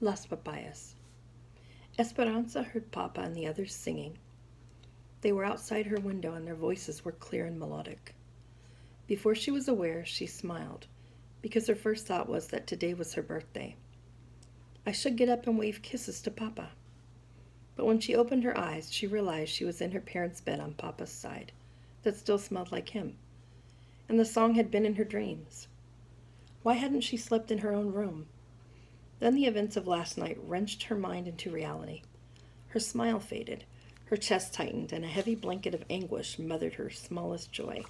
Las Papayas. Esperanza heard Papa and the others singing. They were outside her window and their voices were clear and melodic. Before she was aware, she smiled, because her first thought was that today was her birthday. I should get up and wave kisses to Papa. But when she opened her eyes, she realized she was in her parents' bed on Papa's side, that still smelled like him. And the song had been in her dreams. Why hadn't she slept in her own room? Then the events of last night wrenched her mind into reality. Her smile faded, her chest tightened, and a heavy blanket of anguish smothered her smallest joy.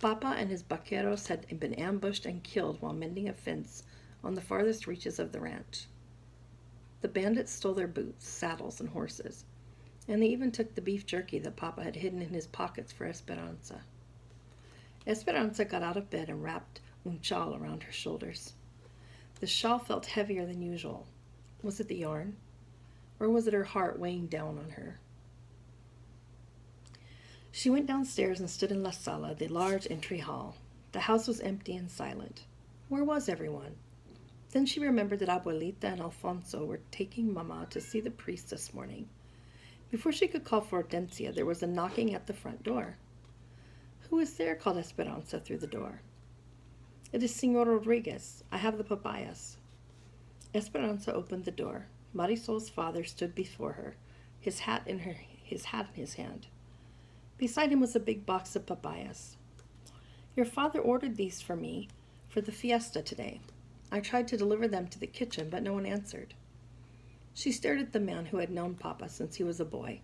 Papa and his vaqueros had been ambushed and killed while mending a fence on the farthest reaches of the ranch. The bandits stole their boots, saddles, and horses, and they even took the beef jerky that Papa had hidden in his pockets for Esperanza. Esperanza got out of bed and wrapped un shawl around her shoulders. The shawl felt heavier than usual. Was it the yarn? Or was it her heart weighing down on her? She went downstairs and stood in La Sala, the large entry hall. The house was empty and silent. Where was everyone? Then she remembered that Abuelita and Alfonso were taking Mama to see the priest this morning. Before she could call for Hortensia, there was a knocking at the front door. "Who is there?" called Esperanza through the door. "It is Señor Rodriguez. I have the papayas." Esperanza opened the door. Marisol's father stood before her, his hat in his hand. Beside him was a big box of papayas. "Your father ordered these for me for the fiesta today. I tried to deliver them to the kitchen, but no one answered." She stared at the man who had known Papa since he was a boy.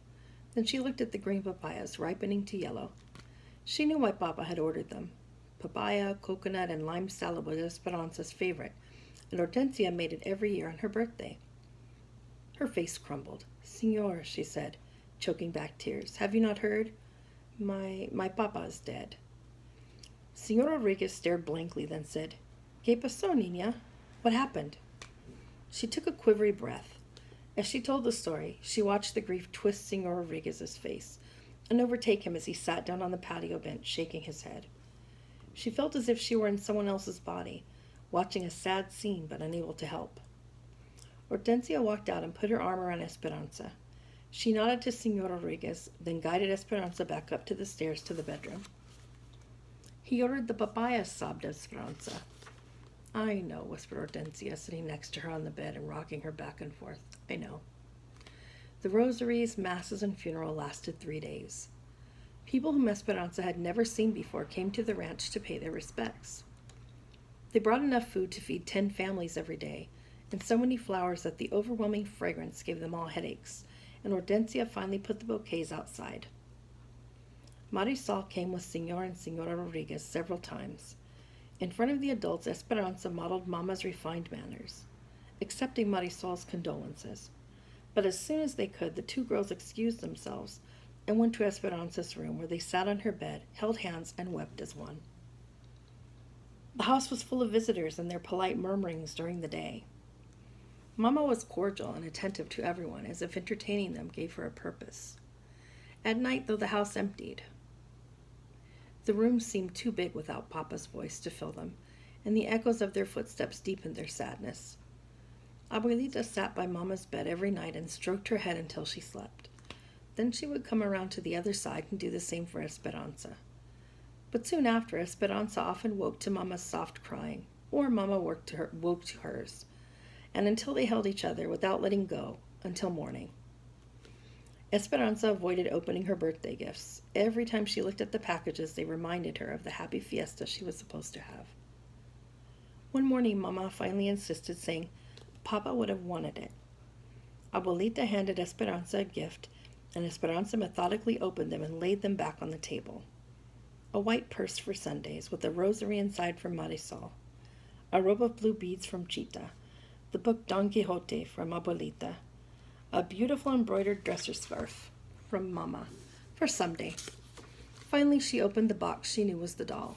Then she looked at the green papayas ripening to yellow. She knew why Papa had ordered them. Papaya, coconut, and lime salad was Esperanza's favorite, and Hortensia made it every year on her birthday. Her face crumbled. "Señor," she said, choking back tears, "have you not heard? My Papa is dead." Señor Rodriguez stared blankly, then said, "¿Qué pasó, niña? What happened?" She took a quivery breath. As she told the story, she watched the grief twist Señor Rodriguez's face and overtake him as he sat down on the patio bench, shaking his head. She felt as if she were in someone else's body, watching a sad scene but unable to help. Hortensia walked out and put her arm around Esperanza. She nodded to Señor Rodriguez, then guided Esperanza back up to the stairs to the bedroom. "He ordered the papayas," sobbed Esperanza. "I know," whispered Hortensia, sitting next to her on the bed and rocking her back and forth. "I know." The rosaries, masses, and funeral lasted 3 days. People whom Esperanza had never seen before came to the ranch to pay their respects. They brought enough food to feed 10 families every day, and so many flowers that the overwhelming fragrance gave them all headaches, and Hortensia finally put the bouquets outside. Marisol came with Señor and Señora Rodriguez several times. In front of the adults, Esperanza modeled Mama's refined manners, accepting Marisol's condolences. But as soon as they could, the 2 girls excused themselves and went to Esperanza's room, where they sat on her bed, held hands, and wept as one. The house was full of visitors and their polite murmurings during the day. Mama was cordial and attentive to everyone, as if entertaining them gave her a purpose. At night, though the house emptied, the rooms seemed too big without Papa's voice to fill them, and the echoes of their footsteps deepened their sadness. Abuelita sat by Mama's bed every night and stroked her head until she slept. Then she would come around to the other side and do the same for Esperanza. But soon after, Esperanza often woke to Mama's soft crying, or Mama woke to hers, and until they held each other without letting go, until morning. Esperanza avoided opening her birthday gifts. Every time she looked at the packages, they reminded her of the happy fiesta she was supposed to have. One morning, Mama finally insisted, saying Papa would have wanted it. Abuelita handed Esperanza a gift, and Esperanza methodically opened them and laid them back on the table. A white purse for Sundays, with a rosary inside from Marisol, a robe of blue beads from Chita, the book Don Quixote from Abuelita, a beautiful embroidered dresser scarf from Mama for someday. Finally, she opened the box she knew was the doll.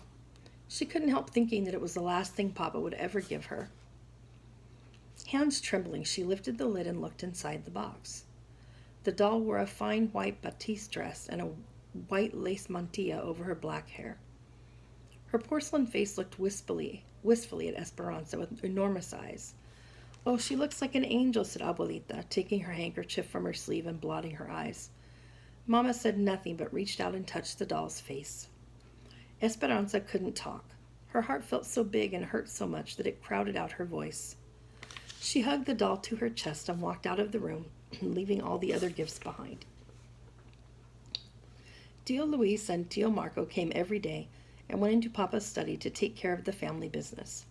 She couldn't help thinking that it was the last thing Papa would ever give her. Hands trembling, she lifted the lid and looked inside the box. The doll wore a fine white batiste dress and a white lace mantilla over her black hair. Her porcelain face looked wistfully at Esperanza with enormous eyes, Oh, she looks like an angel, said Abuelita, taking her handkerchief from her sleeve and blotting her eyes. Mama said nothing but reached out and touched the doll's face. Esperanza couldn't talk. Her heart felt so big and hurt so much that it crowded out her voice. She hugged the doll to her chest and walked out of the room, leaving all the other gifts behind. Tio Luis and Tio Marco came every day and went into Papa's study to take care of the family business.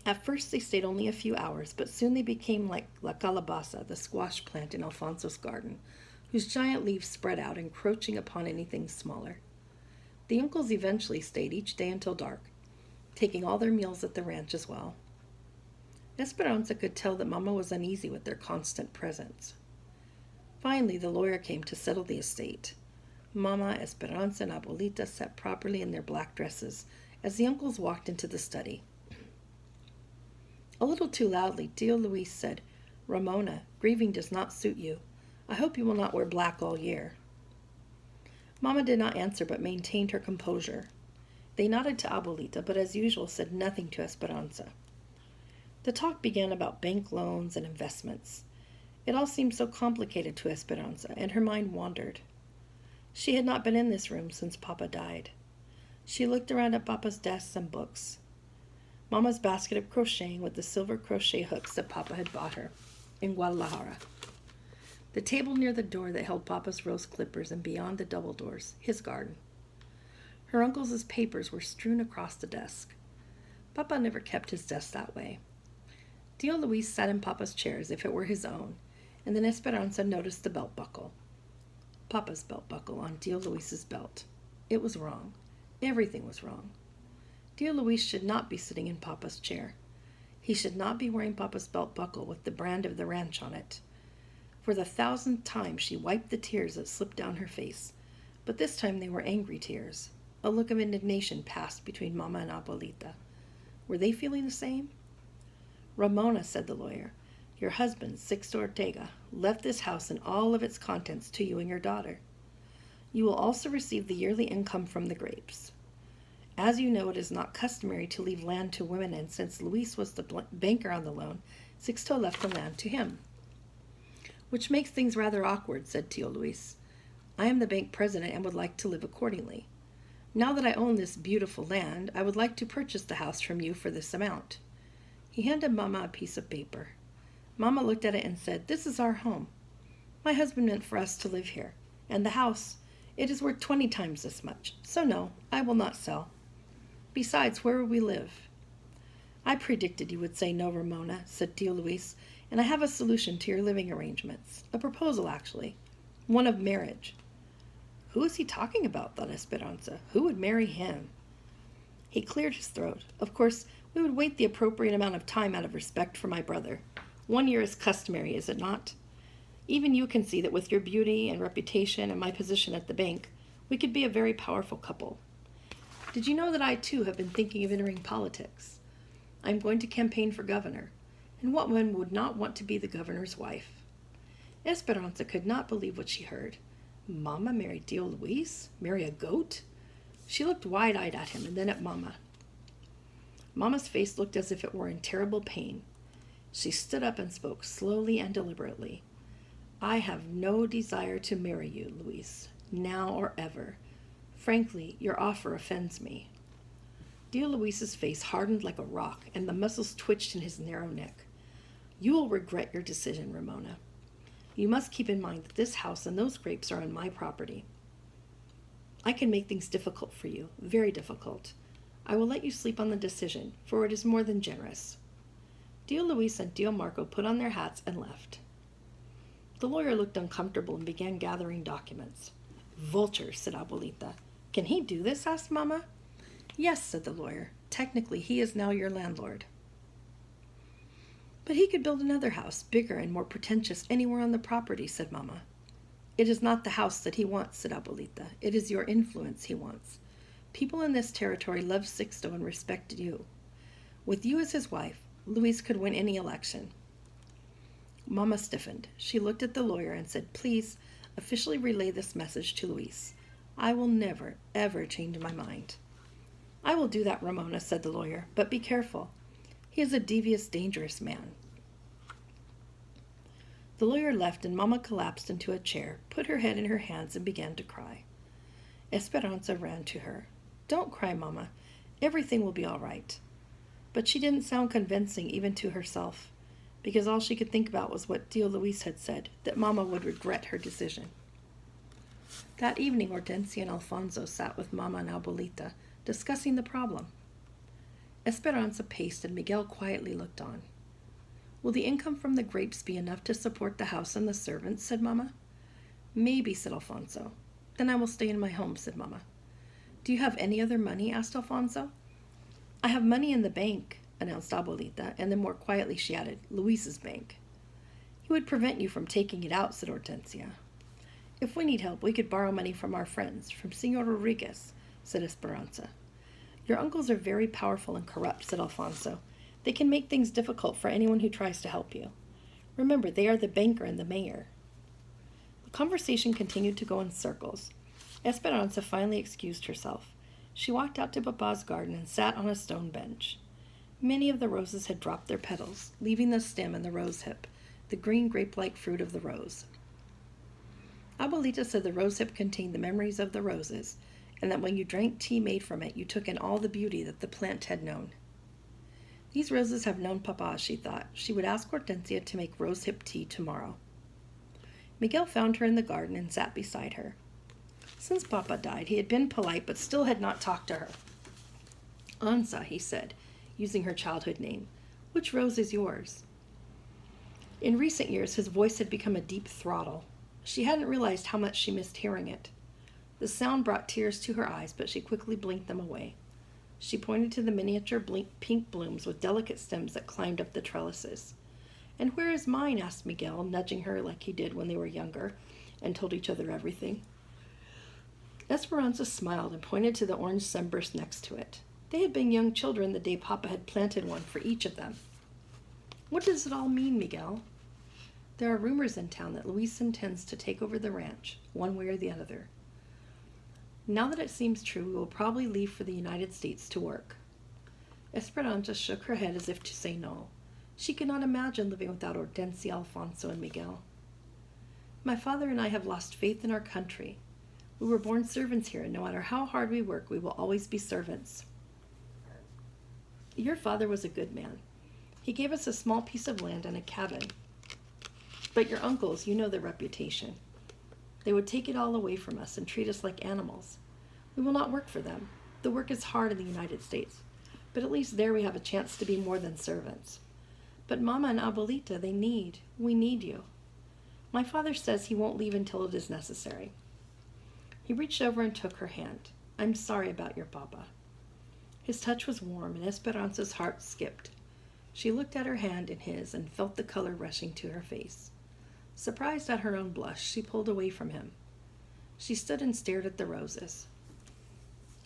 At first they stayed only a few hours, but soon they became like La Calabaza, the squash plant in Alfonso's garden, whose giant leaves spread out, encroaching upon anything smaller. The uncles eventually stayed each day until dark, taking all their meals at the ranch as well. Esperanza could tell that Mama was uneasy with their constant presence. Finally, the lawyer came to settle the estate. Mama, Esperanza, and Abuelita sat properly in their black dresses as the uncles walked into the study. A little too loudly, Tio Luis said, "Ramona, grieving does not suit you. I hope you will not wear black all year." Mama did not answer but maintained her composure. They nodded to Abuelita, but as usual said nothing to Esperanza. The talk began about bank loans and investments. It all seemed so complicated to Esperanza, and her mind wandered. She had not been in this room since Papa died. She looked around at Papa's desks and books. Mama's basket of crocheting with the silver crochet hooks that Papa had bought her in Guadalajara. The table near the door that held Papa's rose clippers, and beyond the double doors, his garden. Her uncle's papers were strewn across the desk. Papa never kept his desk that way. Tio Luis sat in Papa's chair as if it were his own, and then Esperanza noticed the belt buckle. Papa's belt buckle on Tio Luis's belt. It was wrong. Everything was wrong. Tio Luis should not be sitting in Papa's chair. He should not be wearing Papa's belt buckle with the brand of the ranch on it. For the 1,000th time she wiped the tears that slipped down her face, but this time they were angry tears. A look of indignation passed between Mama and Abuelita. Were they feeling the same? "Ramona," said the lawyer, "your husband, Sixto Ortega, left this house and all of its contents to you and your daughter. You will also receive the yearly income from the grapes. As you know, it is not customary to leave land to women, and since Luis was the banker on the loan, Sixto left the land to him." "Which makes things rather awkward," said Tio Luis. "I am the bank president and would like to live accordingly. Now that I own this beautiful land, I would like to purchase the house from you for this amount." He handed Mama a piece of paper. Mama looked at it and said, "This is our home. My husband meant for us to live here. And the house, it is worth 20 times this much. So no, I will not sell. Besides, where will we live?" "I predicted you would say no, Ramona," said Tio Luis, "and I have a solution to your living arrangements. A proposal, actually. One of marriage." "Who is he talking about?" thought Esperanza. "Who would marry him?" He cleared his throat. "Of course, we would wait the appropriate amount of time out of respect for my brother. 1 year is customary, is it not? Even you can see that with your beauty and reputation and my position at the bank, we could be a very powerful couple. Did you know that I, too, have been thinking of entering politics? I am going to campaign for governor, and what one would not want to be the governor's wife?" Esperanza could not believe what she heard. Mama marry Tio Luis? Marry a goat? She looked wide-eyed at him and then at Mama. Mama's face looked as if it were in terrible pain. She stood up and spoke slowly and deliberately. "I have no desire to marry you, Luis, now or ever. Frankly, your offer offends me." Tio Luis's face hardened like a rock, and the muscles twitched in his narrow neck. "You will regret your decision, Ramona. You must keep in mind that this house and those grapes are on my property. I can make things difficult for you, very difficult. I will let you sleep on the decision, for it is more than generous." Tio Luis and Tio Marco put on their hats and left. The lawyer looked uncomfortable and began gathering documents. "Vulture," said Abuelita. "Can he do this?" asked Mama. "Yes," said the lawyer. "Technically, he is now your landlord." "But he could build another house, bigger and more pretentious, anywhere on the property," said Mama. "It is not the house that he wants," said Abuelita. "It is your influence he wants. People in this territory love Sixto and respect you. With you as his wife, Luis could win any election." Mama stiffened. She looked at the lawyer and said, "Please, officially relay this message to Luis. I will never, ever change my mind." "I will do that, Ramona," said the lawyer, "but be careful. He is a devious, dangerous man. The lawyer left, and Mama collapsed into a chair, put her head in her hands, and began to cry. Esperanza ran to her. "Don't cry, Mama. Everything will be all right." But she didn't sound convincing even to herself, because all she could think about was what Tio Luis had said, that Mama would regret her decision. That evening, Hortensia and Alfonso sat with Mama and Abuelita, discussing the problem. Esperanza paced, and Miguel quietly looked on. "Will the income from the grapes be enough to support the house and the servants?" said Mama. "Maybe," said Alfonso. "Then I will stay in my home," said Mama. "Do you have any other money?" asked Alfonso. "I have money in the bank," announced Abuelita, and then more quietly she added, "Luis's bank." "He would prevent you from taking it out," said Hortensia. "If we need help, we could borrow money from our friends, from Señor Rodriguez," said Esperanza. "Your uncles are very powerful and corrupt," said Alfonso. "They can make things difficult for anyone who tries to help you. Remember, they are the banker and the mayor." The conversation continued to go in circles. Esperanza finally excused herself. She walked out to Papa's garden and sat on a stone bench. Many of the roses had dropped their petals, leaving the stem and the rosehip, the green grape-like fruit of the rose. Abuelita said the rosehip contained the memories of the roses, and that when you drank tea made from it, you took in all the beauty that the plant had known. These roses have known Papa, she thought. She would ask Hortensia to make rosehip tea tomorrow. Miguel found her in the garden and sat beside her. Since Papa died, he had been polite but still had not talked to her. "Ansa," he said, using her childhood name, "which rose is yours?" In recent years, his voice had become a deep throttle. She hadn't realized how much she missed hearing it. The sound brought tears to her eyes, but she quickly blinked them away. She pointed to the miniature pink blooms with delicate stems that climbed up the trellises. "And where is mine?" asked Miguel, nudging her like he did when they were younger and told each other everything. Esperanza smiled and pointed to the orange sunburst next to it. They had been young children the day Papa had planted one for each of them. "What does it all mean, Miguel?" "There are rumors in town that Luis intends to take over the ranch, one way or the other. Now that it seems true, we will probably leave for the United States to work." Esperanza shook her head as if to say no. She could not imagine living without Hortensia, Alfonso, and Miguel. "My father and I have lost faith in our country. We were born servants here, and no matter how hard we work, we will always be servants. Your father was a good man. He gave us a small piece of land and a cabin. But your uncles, you know their reputation. They would take it all away from us and treat us like animals. We will not work for them. The work is hard in the United States, but at least there we have a chance to be more than servants. But Mama and Abuelita, we need you. My father says he won't leave until it is necessary." He reached over and took her hand. "I'm sorry about your Papa." His touch was warm, and Esperanza's heart skipped. She looked at her hand in his and felt the color rushing to her face. Surprised at her own blush, she pulled away from him. She stood and stared at the roses.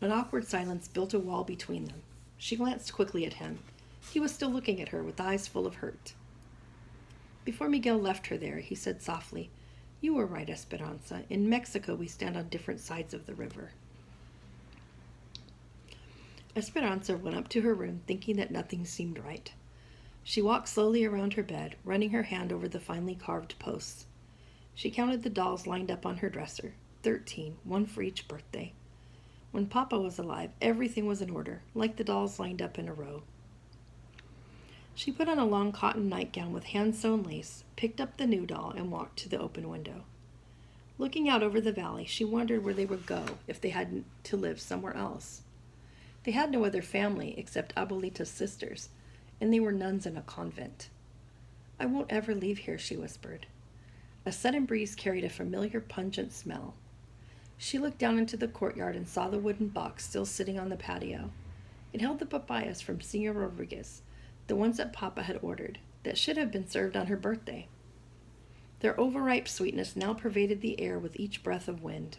An awkward silence built a wall between them. She glanced quickly at him. He was still looking at her with eyes full of hurt. Before Miguel left her there, he said softly, "You were right, Esperanza. In Mexico, we stand on different sides of the river." Esperanza went up to her room, thinking that nothing seemed right. She walked slowly around her bed, running her hand over the finely carved posts. She counted the dolls lined up on her dresser, 13, one for each birthday. When Papa was alive, everything was in order, like the dolls lined up in a row. She put on a long cotton nightgown with hand-sewn lace, picked up the new doll, and walked to the open window. Looking out over the valley, she wondered where they would go if they had to live somewhere else. They had no other family except Abuelita's sisters, and they were nuns in a convent. "I won't ever leave here," she whispered. A sudden breeze carried a familiar pungent smell. She looked down into the courtyard and saw the wooden box still sitting on the patio. It held the papayas from Señor Rodriguez, the ones that Papa had ordered, that should have been served on her birthday. Their overripe sweetness now pervaded the air with each breath of wind.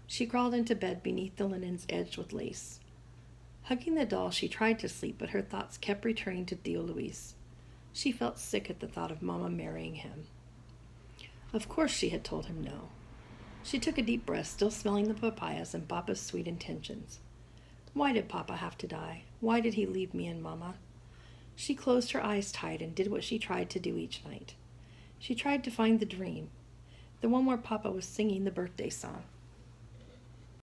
She crawled into bed beneath the linens edged with lace. Hugging the doll, she tried to sleep, but her thoughts kept returning to Tio Luis. She felt sick at the thought of Mama marrying him. Of course she had told him no. She took a deep breath, still smelling the papayas and Papa's sweet intentions. Why did Papa have to die? Why did he leave me and Mama? She closed her eyes tight and did what she tried to do each night. She tried to find the dream, the one where Papa was singing the birthday song.